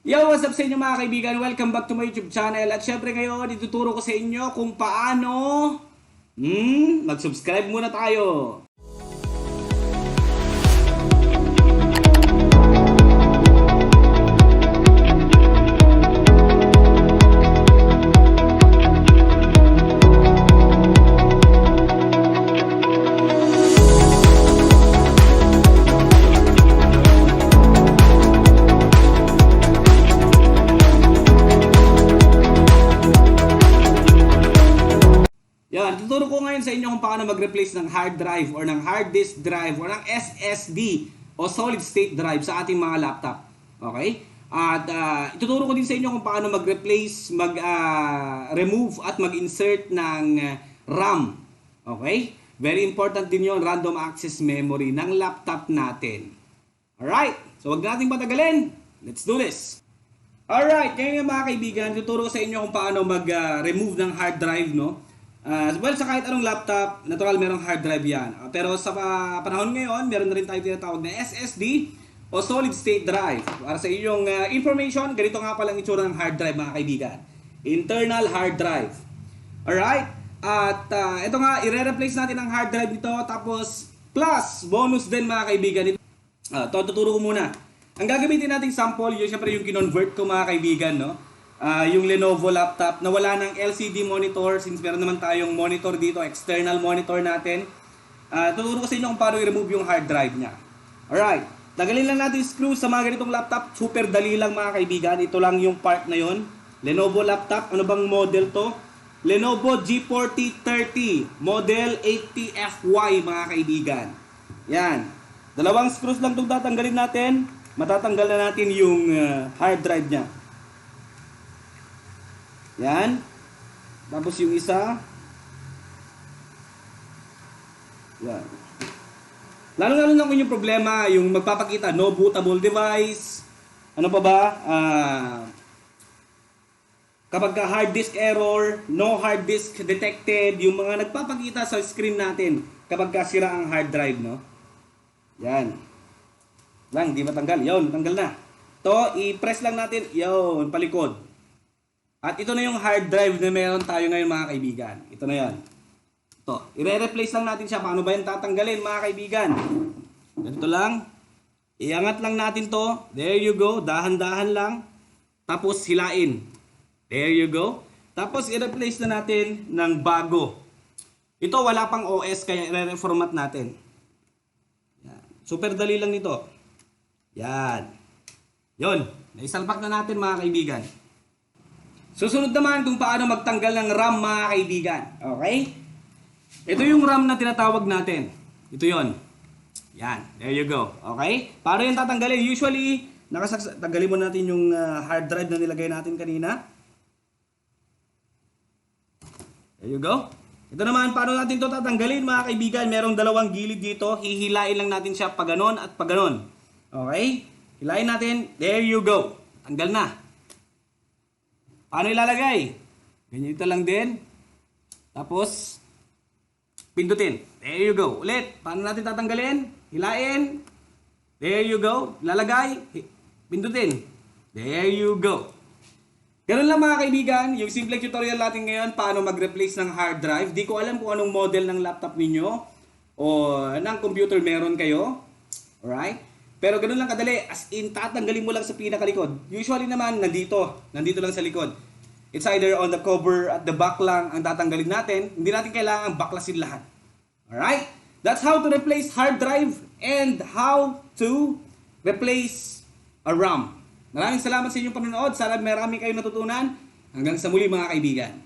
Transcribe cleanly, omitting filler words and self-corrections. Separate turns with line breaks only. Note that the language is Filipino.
Yo, what's up sa inyo mga kaibigan? Welcome back to my YouTube channel. At syempre ngayon, ituturo ko sa inyo kung paano mag-subscribe muna tayo. Yan, tuturo ko ngayon sa inyo kung paano mag-replace ng hard drive or ng hard disk drive or ng SSD o solid state drive sa ating mga laptop. Okay? At ituturo ko din sa inyo kung paano mag-replace, mag-remove at mag-insert ng RAM. Okay? Very important din yon, random access memory ng laptop natin. Alright? So wag nating patagalin. Let's do this! Alright, ngayon mga kaibigan, tuturo ko sa inyo kung paano mag-remove ng hard drive, no? Well, sa kahit anong laptop, natural merong hard drive yan. Pero sa panahon ngayon, meron na rin tayo tinatawag na SSD o solid state drive. Para sa inyong information, ganito nga palang itsura ng hard drive mga kaibigan. Internal hard drive. Alright? At ito nga, i-replace natin ang hard drive nito. Tapos, plus, bonus din mga kaibigan. Ito, tuturo ko muna. Ang gagamitin nating sample, yun syempre yung kinonvert ko mga kaibigan, no? Yung Lenovo laptop na wala ng LCD monitor, since meron naman tayong monitor dito, external monitor natin. Tuturo ko sa inyo kung paano i-remove yung hard drive nya. Alright, tagalin lang natin screw sa mga ganitong laptop. Super dali lang mga kaibigan. Ito lang yung part na yon. Lenovo laptop, ano bang model to? Lenovo G4030 model 80FY mga kaibigan. Yan, dalawang screws lang itong tatanggalin natin. Matatanggal na natin yung hard drive nya. Yan. Tapos yung isa. Yan. Lalo-lalo na kung yung problema, yung magpapakita, no bootable device. Ano pa ba? Kapag ka hard disk error, no hard disk detected, yung mga nagpapakita sa screen natin kapag ka sira ang hard drive, no? Yan. Lang, di matanggal. Yun, tanggal na. To, i-press lang natin. Yun, palikod. At ito na yung hard drive na meron tayo ngayon mga kaibigan. Ito na yan. Ito. I-replace lang natin siya. Paano ba yung tatanggalin mga kaibigan? Ganito lang. Iangat lang natin to. There you go. Dahan-dahan lang. Tapos hilain. There you go. Tapos i-replace na natin ng bago. Ito wala pang OS kaya i-reformat natin. Yan. Super dali lang nito. Yan. Yun. Naisalpak na natin mga kaibigan. Susunod naman kung paano magtanggal ng RAM mga kaibigan. Okay? Ito yung RAM na tinatawag natin. Ito yon. Yan. There you go. Okay? Paano yung tatanggalin? Usually, tanggalin mo natin yung hard drive na nilagay natin kanina. There you go. Ito naman, paano natin ito tatanggalin mga kaibigan? Merong dalawang gilid dito. Hihilain lang natin siya paganon at paganon. Okay? Hilain natin. There you go. Tanggal na. Paano ilalagay? Ganyan ito lang din. Tapos, pindutin. There you go. Ulit. Paano natin tatanggalin? Hilain. There you go. Lalagay. Pindutin. There you go. Ganun lang mga kaibigan. Yung simple tutorial natin ngayon, paano mag-replace ng hard drive. Di ko alam kung anong model ng laptop ninyo o ng computer meron kayo. Alright? Pero ganun lang kadali, as in tatanggalin mo lang sa pinakalikod. Usually naman nandito lang sa likod. It's either on the cover at the back lang ang tatanggalin natin. Hindi natin kailangan baklasin lahat. Alright? That's how to replace hard drive and how to replace a RAM. Maraming salamat sa inyong panonood. Sana marami kayong natutunan. Hanggang sa muli mga kaibigan.